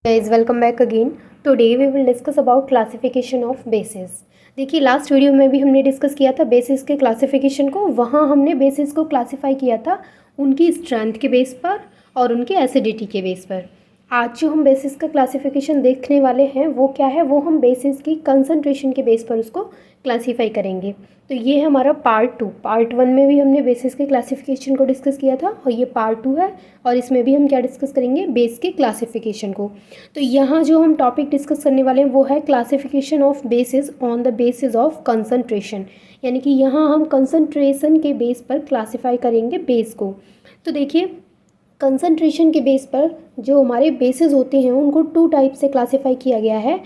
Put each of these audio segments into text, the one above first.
Guys, welcome back again. Today we will discuss about classification of bases. देखिए last video में भी हमने discuss किया था बेसिस के क्लासिफिकेशन को। वहाँ हमने बेसिस को क्लासिफाई किया था उनकी स्ट्रेंथ के बेस पर और उनके एसिडिटी के बेस पर। आज जो हम बेसिस का क्लासिफिकेशन देखने वाले हैं वो क्या है, वो हम बेसिस की कंसंट्रेशन के बेस पर उसको क्लासीफाई करेंगे। तो ये है हमारा पार्ट 2। पार्ट 1 में भी हमने बेसिस के क्लासिफिकेशन को डिस्कस किया था और ये पार्ट 2 है और इसमें भी हम क्या डिस्कस करेंगे, बेस के क्लासिफिकेशन को। तो यहाँ जो हम टॉपिक डिस्कस करने वाले हैं वो है classification of basis on the basis of concentration, यानी कि यहाँ हम कंसंट्रेशन के बेस पर क्लासीफाई करेंगे बेस को। तो देखिए कंसंट्रेशन के बेस पर जो हमारे बेसिस होते हैं उनको 2 टाइप से क्लासीफाई किया गया है।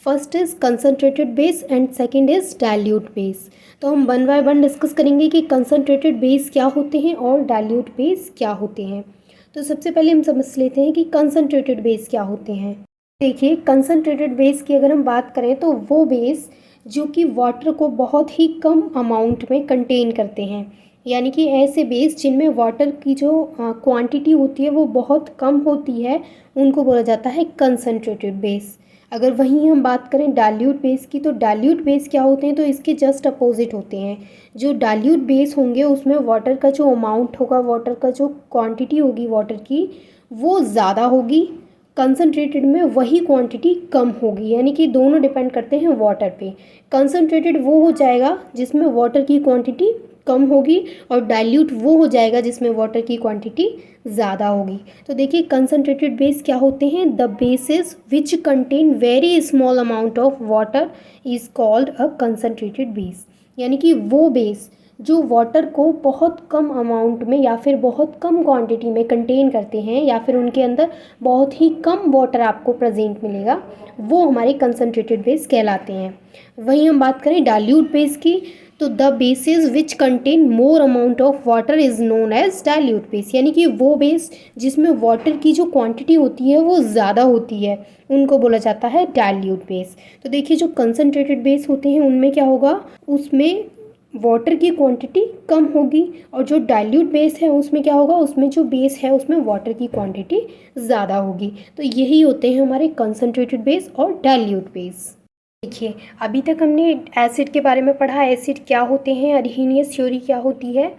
First is concentrated base and second is dilute base. तो हम 1 बाय 1 डिस्कस करेंगे कि कंसंट्रेटेड बेस क्या होते हैं और डाइल्यूट बेस क्या होते हैं। तो सबसे पहले हम समझ लेते हैं कि कंसंट्रेटेड बेस क्या होते हैं। देखिए कंसंट्रेटेड बेस की अगर हम बात करें तो वो बेस जो कि वाटर को बहुत ही कम अमाउंट में कंटेन करते हैं, यानी कि ऐसे बेस जिनमें वाटर की जो क्वांटिटी होती है वो बहुत कम होती है, उनको बोला जाता है कंसंट्रेटेड बेस। अगर वहीं हम बात करें डाइल्यूट बेस की, तो डाइल्यूट बेस क्या होते हैं, तो इसके जस्ट अपोजिट होते हैं। जो डाइल्यूट बेस होंगे उसमें वाटर का जो अमाउंट होगा, वाटर का जो क्वांटिटी होगी वाटर की, वो ज़्यादा होगी। कंसंट्रेटेड में वही क्वांटिटी कम होगी, यानी कि दोनों डिपेंड करते हैं वाटर पे। कंसंट्रेटेड वो हो जाएगा जिसमें वाटर की क्वांटिटी कम होगी और डाइल्यूट वो हो जाएगा जिसमें वाटर की क्वांटिटी ज़्यादा होगी। तो देखिए कंसंट्रेटेड बेस क्या होते हैं, the basis which contain very small amount of water is called a concentrated base, यानी कि वो बेस जो वाटर को बहुत कम अमाउंट में या फिर बहुत कम क्वांटिटी में कंटेन करते हैं या फिर उनके अंदर बहुत ही कम वाटर आपको प्रेजेंट मिलेगा, वो हमारे कंसंट्रेटेड बेस कहलाते हैं। वहीं हम बात करें डाइल्यूट बेस की, तो the basis which contain more amount of water is known as dilute base, यानी कि वो बेस जिसमें वाटर की जो क्वांटिटी होती है वो ज़्यादा होती है, उनको बोला जाता है डाइल्यूट बेस। तो देखिए जो कंसंट्रेटेड बेस होते हैं उनमें क्या होगा, उसमें वाटर की क्वांटिटी कम होगी और जो डाइल्यूट बेस है उसमें क्या होगा, उसमें जो बेस है उसमें वाटर की क्वांटिटी ज़्यादा होगी। तो यही होते हैं हमारे कंसंट्रेटेड बेस और डाइल्यूट बेस। देखिए अभी तक हमने एसिड के बारे में पढ़ा, एसिड क्या होते हैं, अर्हीनियस थ्योरी क्या होती है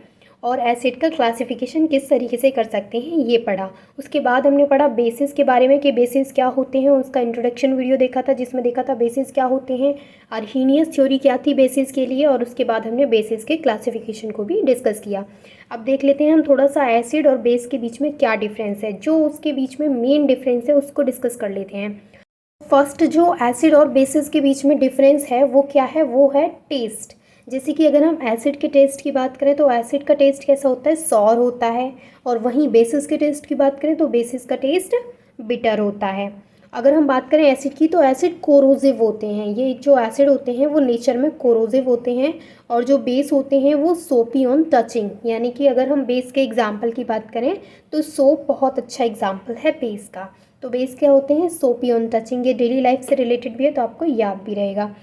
और एसिड का क्लासिफिकेशन किस तरीके से कर सकते हैं ये पढ़ा। उसके बाद हमने पढ़ा बेसिस के बारे में कि बेसिस क्या होते हैं, उसका इंट्रोडक्शन वीडियो देखा था जिसमें देखा था बेसिस क्या होते हैं, अर्हीनियस थ्योरी क्या थी बेसिस के लिए, और उसके बाद हमने बेसिस के क्लासिफिकेशन को भी डिस्कस किया। अब देख लेते हैं हम थोड़ा सा एसिड और बेस के बीच में क्या डिफरेंस है, जो उसके बीच में मेन डिफरेंस है उसको डिस्कस कर लेते हैं। फर्स्ट जो एसिड और बेसिस के बीच में डिफरेंस है वो क्या है, वो है टेस्ट। जैसे कि अगर हम एसिड के टेस्ट की बात करें तो एसिड का टेस्ट कैसा होता है, सॉर होता है, और वहीं बेसिस के टेस्ट की बात करें तो बेसिस का टेस्ट बिटर होता है। अगर हम बात करें एसिड की तो एसिड कोरोजिव होते हैं, ये जो एसिड होते हैं वो नेचर में कोरोजिव होते हैं, और जो बेस होते हैं वो सोपी ऑन टचिंग, यानी कि अगर हम बेस के एग्जाम्पल की बात करें तो सोप बहुत अच्छा एग्जाम्पल है बेस का। तो बेस क्या होते हैं, सोपी ऑन टचिंग, ये डेली लाइफ से रिलेटेड भी है तो आपको याद भी रहेगा।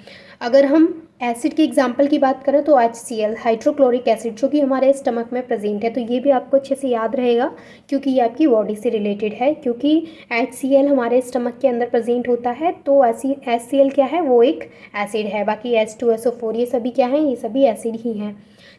अगर हम एसिड के एग्जाम्पल की बात करें तो HCl हाइड्रोक्लोरिक एसिड, जो कि हमारे स्टमक में प्रेजेंट है, तो ये भी आपको अच्छे से याद रहेगा क्योंकि ये आपकी बॉडी से रिलेटेड है, क्योंकि HCl हमारे स्टमक के अंदर प्रेजेंट होता है। तो ऐसी HCl क्या है, वो एक एसिड है। बाकी H2SO4 ये सभी क्या हैं, ये सभी एसिड ही हैं।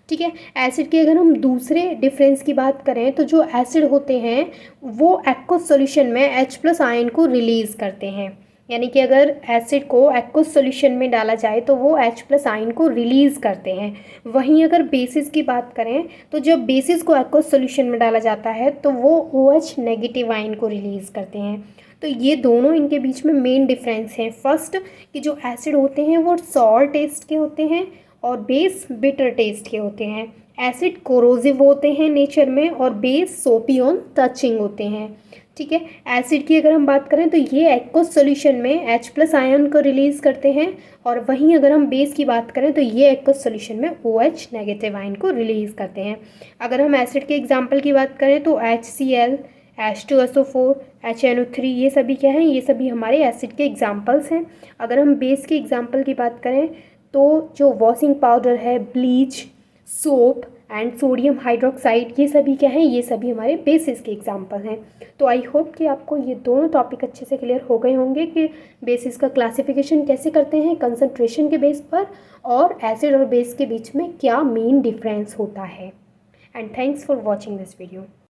ठीक है, एसिड के अगर हम दूसरे डिफरेंस की बात करें तो जो एसिड होते हैं वो एक्वस सॉल्यूशन में H+ आयन को रिलीज़ करते हैं, यानी कि अगर एसिड को एक्वस सॉल्यूशन में डाला जाए तो वो H+ आयन को रिलीज़ करते हैं। वहीं अगर बेसिस की बात करें तो जब बेसिस को एक्वस सॉल्यूशन में डाला जाता है तो वो OH नेगेटिव आयन को रिलीज़ करते हैं। तो ये दोनों इनके बीच में मेन डिफरेंस है। फर्स्ट कि जो एसिड होते हैं वो सॉर टेस्ट के होते हैं और बेस बिटर टेस्ट के होते हैं। एसिड कोरोजिव होते हैं नेचर में और बेस सोपी ऑन टचिंग होते हैं। ठीक है, एसिड की अगर हम बात करें तो ये एक्वस सॉल्यूशन में H+ आयन को रिलीज़ करते हैं, और वहीं अगर हम बेस की बात करें तो ये एक्वस सॉल्यूशन में OH नेगेटिव आयन को रिलीज़ करते हैं। अगर हम एसिड के एग्जाम्पल की बात करें तो HCl H2SO4 HNO3 ये सभी क्या हैं, ये सभी हमारे एसिड के एग्जाम्पल्स हैं। अगर हम बेस के एग्जाम्पल की बात करें तो जो वॉशिंग पाउडर है, bleach, soap, and sodium hydroxide, ये सभी क्या है, ये सभी हमारे बेसिस के एग्जाम्पल हैं। तो आई होप कि आपको ये दोनों टॉपिक अच्छे से क्लियर हो गए होंगे कि बेसिस का क्लासिफिकेशन कैसे करते हैं कंसंट्रेशन के बेस पर, और एसिड और बेस के बीच में क्या मेन डिफरेंस होता है। And thanks for watching this video.